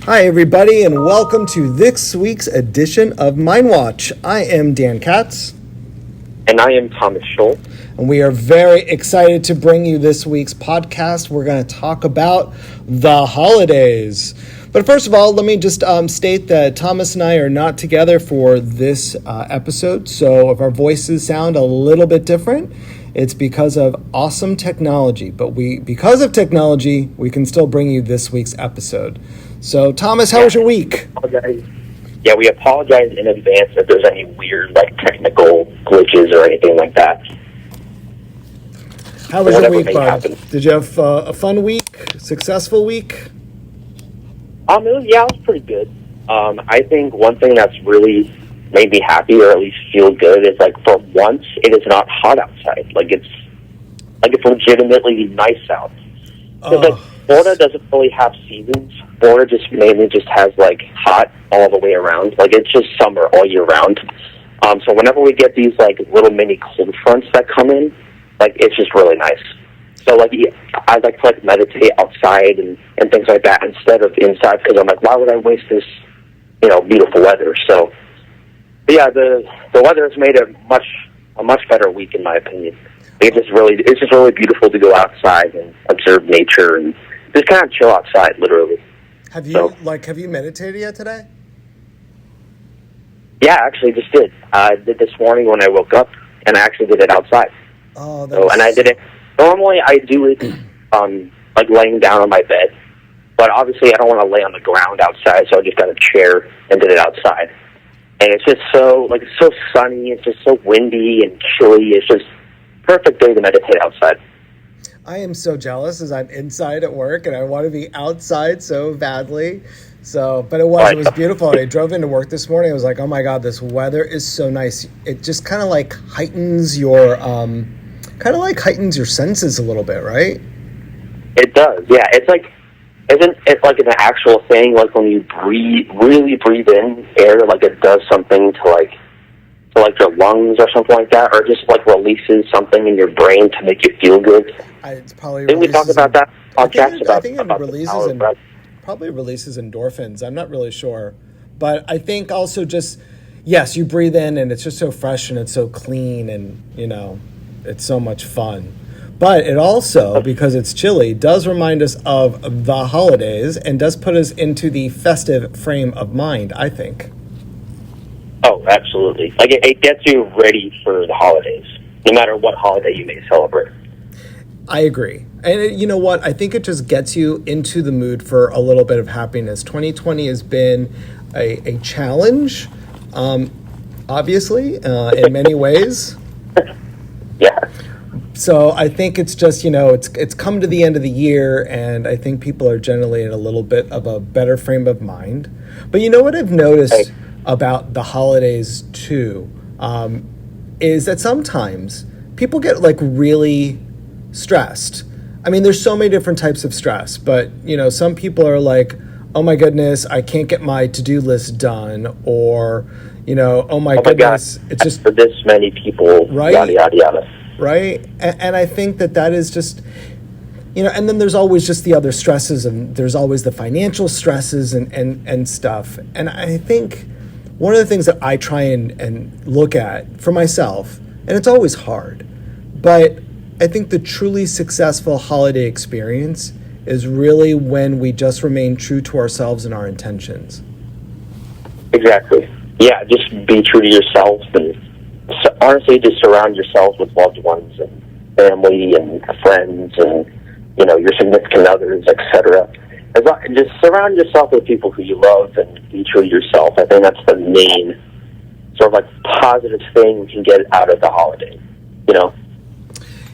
Hi, everybody, and welcome to this week's edition of mindWatch. I am Dan Katz. And I am Thomas Scholl. And we are very excited to bring you this week's podcast. We're going to talk about the holidays. But first of all, let me just state that Thomas and I are not together for this episode. So if our voices sound a little bit different, it's because of awesome technology. But because of technology, we can still bring you this week's episode. So, Thomas, how was your week? Yeah, we apologize in advance if there's any weird, technical glitches or anything like that. How was your week, bud? Did you have a fun week? Successful week? It was pretty good. I think one thing that's really made me happy, or at least feel good, is for once it is not hot outside. It's legitimately nice out. Florida doesn't really have seasons. Florida mainly has hot all the way around. It's just summer all year round. So whenever we get these little mini cold fronts that come in, it's just really nice. So I like to meditate outside and things like that instead of inside, because I'm why would I waste this beautiful weather? So but yeah, the weather has made a much better week in my opinion. It's just really beautiful to go outside and observe nature and just kind of chill outside, literally. Have you meditated yet today? Yeah, I actually just did. I did this morning when I woke up, and I actually did it outside. Oh, and I did it. Normally, I do it laying down on my bed, but obviously, I don't want to lay on the ground outside, so I just got a chair and did it outside. And it's just it's so sunny. It's just so windy and chilly. It's just perfect day to meditate outside. I am so jealous as I'm inside at work and I want to be outside so badly. But it was beautiful. And I drove into work this morning. I was like, oh my God, this weather is so nice. It just kind of heightens your senses a little bit, right? It does. Yeah. Isn't it an actual thing? When you really breathe in air, it does something to your lungs or something like that, or just releases something in your brain to make you feel good. It's probably didn't we talk about that podcast? I think it probably releases endorphins. I'm not really sure, but I think also just yes, you breathe in and it's just so fresh and it's so clean and it's so much fun. But it also, because it's chilly, does remind us of the holidays and does put us into the festive frame of mind, I think. Oh, absolutely. It gets you ready for the holidays, no matter what holiday you may celebrate. I agree. And you know what? I think it just gets you into the mood for a little bit of happiness. 2020 has been a challenge, obviously, in many ways. Yeah. So I think it's just, it's come to the end of the year, and I think people are generally in a little bit of a better frame of mind. But you know what I've noticed about the holidays too, is that sometimes people get really stressed. I mean, there's so many different types of stress, but some people are oh my goodness, I can't get my to-do list done, or oh my goodness, God, it's just for this many people, right? Yada yada yada. Right? And I think that is just, and then there's always just the other stresses, and there's always the financial stresses and stuff. And I think one of the things that I try and look at for myself, and it's always hard, but I think the truly successful holiday experience is really when we just remain true to ourselves and our intentions. Exactly. Yeah, just be true to yourself, and honestly, just surround yourself with loved ones and family and friends and, your significant others, etc. Just surround yourself with people who you love and be true to yourself. I think that's the main sort of positive thing we can get out of the holiday,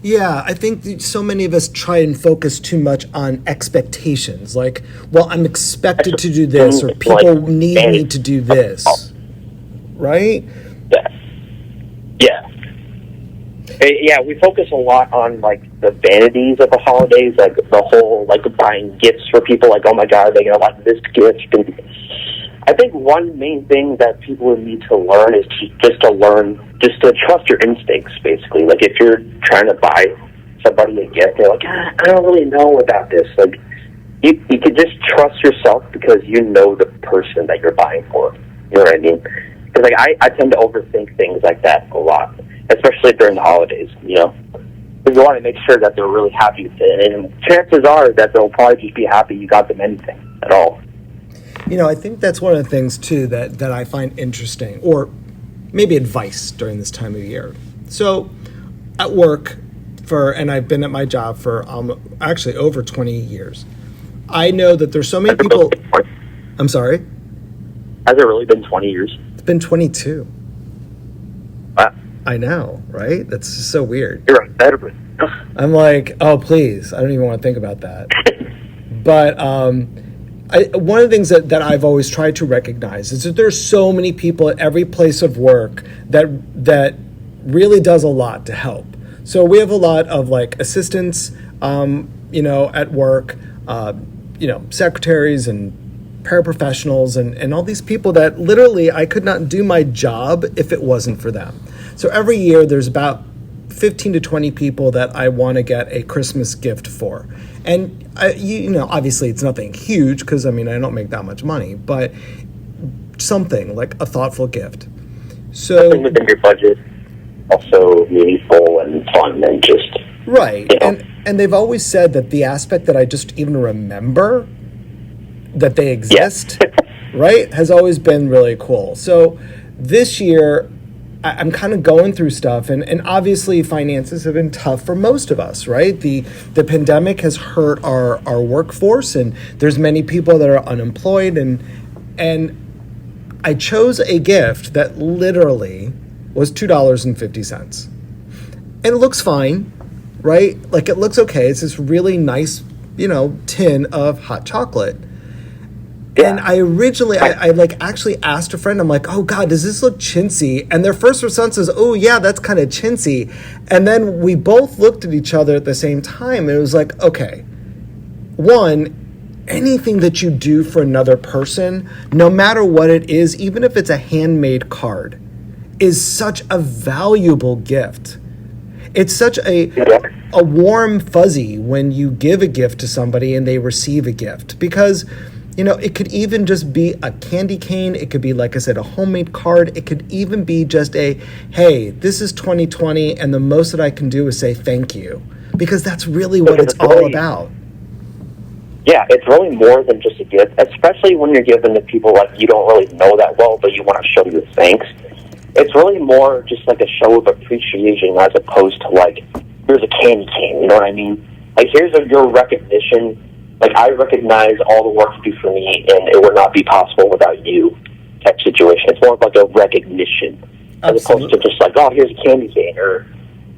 Yeah, I think so many of us try and focus too much on expectations. I'm expected to do this, or people need me to do this, right? Yeah, we focus a lot on the vanities of the holidays, the whole buying gifts for people. Oh my God, they're gonna like this gift. And I think one main thing that people need to learn is just to trust your instincts. Basically, if you're trying to buy somebody a gift, they're I don't really know about this. you could just trust yourself because you know the person that you're buying for. You know what I mean? Because like I tend to overthink things like that a lot, especially during the holidays. You know, because you want to make sure that they're really happy with it, and chances are that they'll probably just be happy you got them anything at all. You know, I think that's one of the things too that I find interesting, or maybe advice during this time of year. So, at work, and I've been at my job for actually over 20 years. I know that there's so many people. I'm sorry? Has it really been 20 years? It's been 22. Wow. I know, right? That's just so weird. You're a veteran. I'm like, oh, please. I don't even want to think about that. But one of the things that I've always tried to recognize is that there's so many people at every place of work that really does a lot to help. So we have a lot of like assistants, at work, secretaries and paraprofessionals and all these people that literally I could not do my job if it wasn't for them. So every year there's about 15 to 20 people that I want to get a Christmas gift for. And, obviously it's nothing huge because, I don't make that much money, but something like a thoughtful gift. So something within your budget, also meaningful and fun and just... Right. And they've always said that the aspect that I just even remember that they exist, right, has always been really cool. So this year, I'm kind of going through stuff, and obviously finances have been tough for most of us, right? The pandemic has hurt our workforce, and there's many people that are unemployed, and I chose a gift that literally was $2.50. And it looks fine, right? Like, it looks okay. It's this really nice, tin of hot chocolate. Yeah. And I originally, I actually asked a friend, I'm like, oh God, does this look chintzy? And their first response was, oh yeah, that's kind of chintzy. And then we both looked at each other at the same time, and it was like, okay, one, anything that you do for another person, no matter what it is, even if it's a handmade card, is such a valuable gift. It's such a warm fuzzy when you give a gift to somebody and they receive a gift, because it could even just be a candy cane. It could be, like I said, a homemade card. It could even be just hey, this is 2020, and the most that I can do is say thank you, because that's really what it's all about. Yeah, it's really more than just a gift, especially when you're giving to people like you don't really know that well, but you want to show your thanks. It's really more just like a show of appreciation as opposed to like, here's a candy cane, you know what I mean? Like, here's your recognition. Like, I recognize all the work you do for me, and it would not be possible without you type situation. It's more of like a recognition. Absolutely. As opposed to just like, oh, here's a candy cane, or,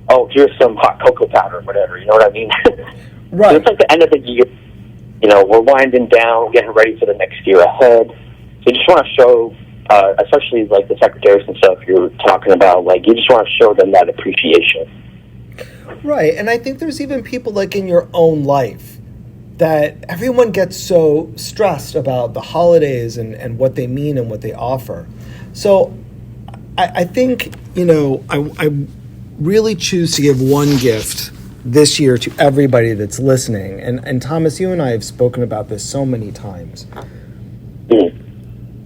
oh, here's some hot cocoa powder, or whatever, you know what I mean? Right. So it's like the end of the year. We're winding down, getting ready for the next year ahead. So you just want to show, especially like the secretaries and stuff you're talking about, like, you just want to show them that appreciation. Right. And I think there's even people like in your own life that everyone gets so stressed about the holidays and what they mean and what they offer. So I think, I really choose to give one gift this year to everybody that's listening. And Thomas, you and I have spoken about this so many times.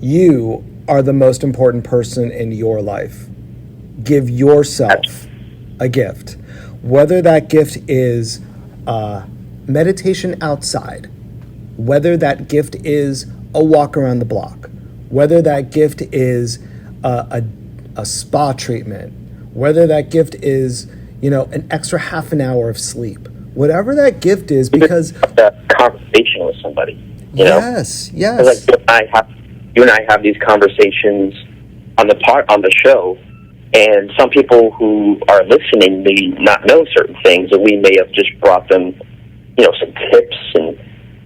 You are the most important person in your life. Give yourself a gift. Whether that gift is meditation outside, whether that gift is a walk around the block, whether that gift is a spa treatment, whether that gift is, an extra half an hour of sleep, whatever that gift is, because a conversation with somebody, Yes. Like you and I have these conversations on the show, and some people who are listening may not know certain things, and we may have just brought them, some tips and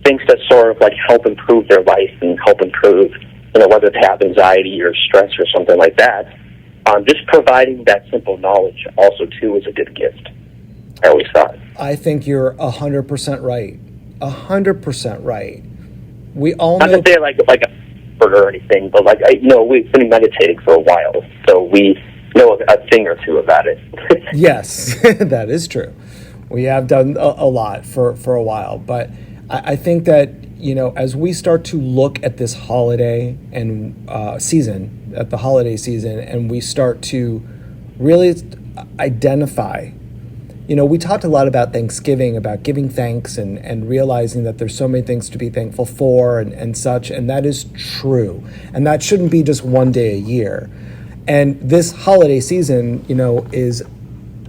things that sort of like help improve their life and help improve, whether they have anxiety or stress or something like that. Just providing that simple knowledge also too is a good gift, I always thought. I think you're 100% right. 100% right. We all know. Not to say like a or anything, but we've been meditating for a while, so we know a thing or two about it. Yes, that is true. We have done a lot for a while, but I think that as we start to look at this holiday and season, at the holiday season, and we start to really identify, we talked a lot about Thanksgiving, about giving thanks and realizing that there's so many things to be thankful for and such, and that is true. And that shouldn't be just one day a year. And this holiday season, is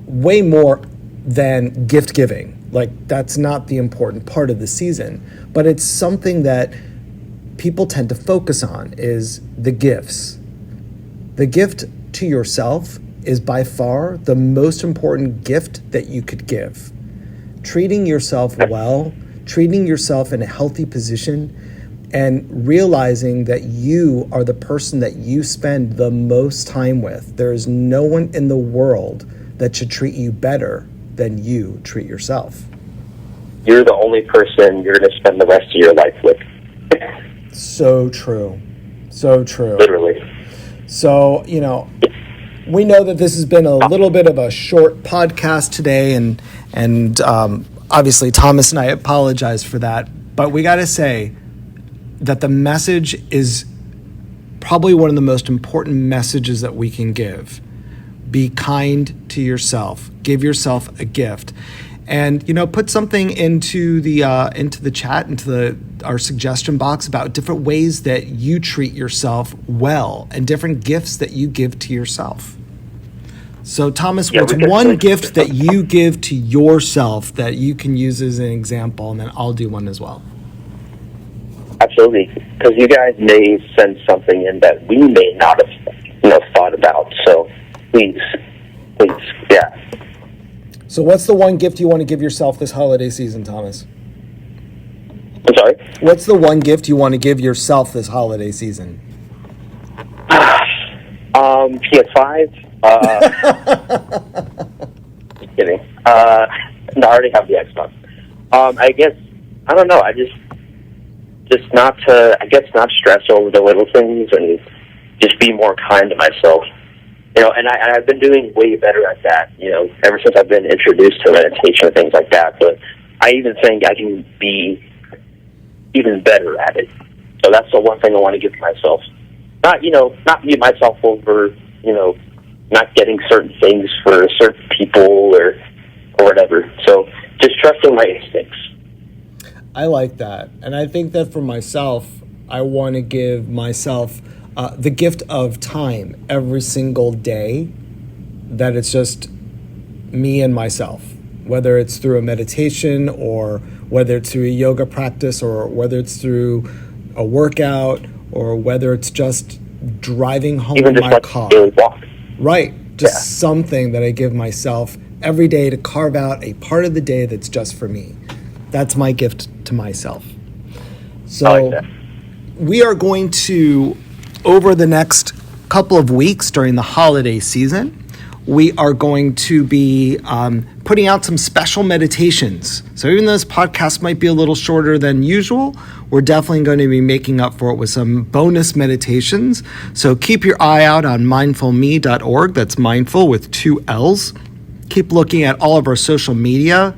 way more than gift giving. Like, that's not the important part of the season, but it's something that people tend to focus on is the gifts. The gift to yourself is by far the most important gift that you could give. Treating yourself well, treating yourself in a healthy position, and realizing that you are the person that you spend the most time with. There is no one in the world that should treat you better than you treat yourself. You're the only person you're going to spend the rest of your life with. So true. So true. Literally. So, we know that this has been a little bit of a short podcast today, and obviously Thomas and I apologize for that, but we got to say that the message is probably one of the most important messages that we can give. Be kind to yourself. Give yourself a gift. And, put something into the chat, into our suggestion box about different ways that you treat yourself well and different gifts that you give to yourself. So, Thomas, what's one gift that you give to yourself that you can use as an example? And then I'll do one as well. Absolutely. Because you guys may send something in that we may not have, thought about. So, please, yeah. So what's the one gift you want to give yourself this holiday season, Thomas? I'm sorry? What's the one gift you want to give yourself this holiday season? PS5. Just kidding. No, I already have the Xbox. I guess, I don't know, just not stress over the little things and just be more kind to myself. And I've been doing way better at that, ever since I've been introduced to meditation and things like that. But I even think I can be even better at it. So that's the one thing I want to give to myself. Not beat myself over, not getting certain things for certain people or whatever. So just trusting my instincts. I like that. And I think that for myself, I want to give myself the gift of time every single day, that it's just me and myself, whether it's through a meditation or whether it's through a yoga practice or whether it's through a workout or whether it's just driving home in my car. Daily walk. Right. Just something that I give myself every day to carve out a part of the day that's just for me. That's my gift to myself. So I like that. We are going to, over the next couple of weeks during the holiday season, we are going to be putting out some special meditations. So even though this podcast might be a little shorter than usual, we're definitely going to be making up for it with some bonus meditations. So keep your eye out on mindfulme.org. That's mindful with 2 L's. Keep looking at all of our social media,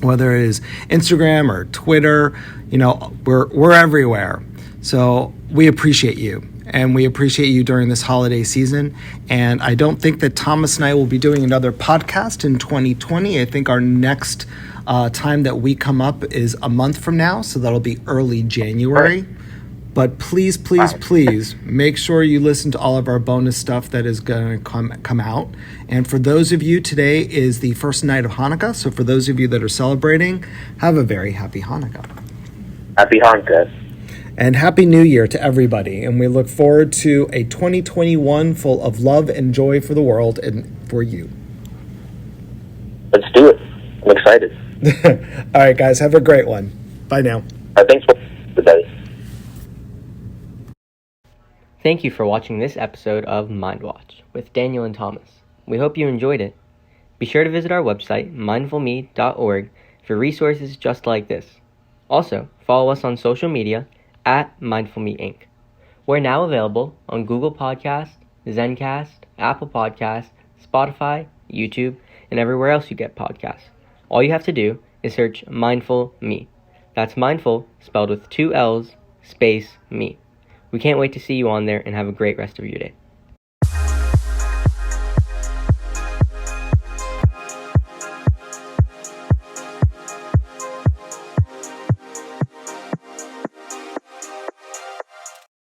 whether it is Instagram or Twitter. We're everywhere. So we appreciate you. And we appreciate you during this holiday season. And I don't think that Thomas and I will be doing another podcast in 2020. I think our next time that we come up is a month from now. So that'll be early January. But please, please, please make sure you listen to all of our bonus stuff that is going to come out. And for those of you, today is the first night of Hanukkah. So for those of you that are celebrating, have a very happy Hanukkah. Happy Hanukkah. And Happy New Year to everybody. And we look forward to a 2021 full of love and joy for the world and for you. Let's do it. I'm excited. All right, guys. Have a great one. Bye now. Thanks for everybody. Thank you for watching this episode of mindWatch with Daniel and Thomas. We hope you enjoyed it. Be sure to visit our website, mindfulme.org, for resources just like this. Also, follow us on social media at MindfulMe Inc. We're now available on Google Podcasts, Zencast, Apple Podcasts, Spotify, YouTube, and everywhere else you get podcasts. All you have to do is search Mindful Me. That's mindful, spelled with 2 L's, space, me. We can't wait to see you on there, and have a great rest of your day.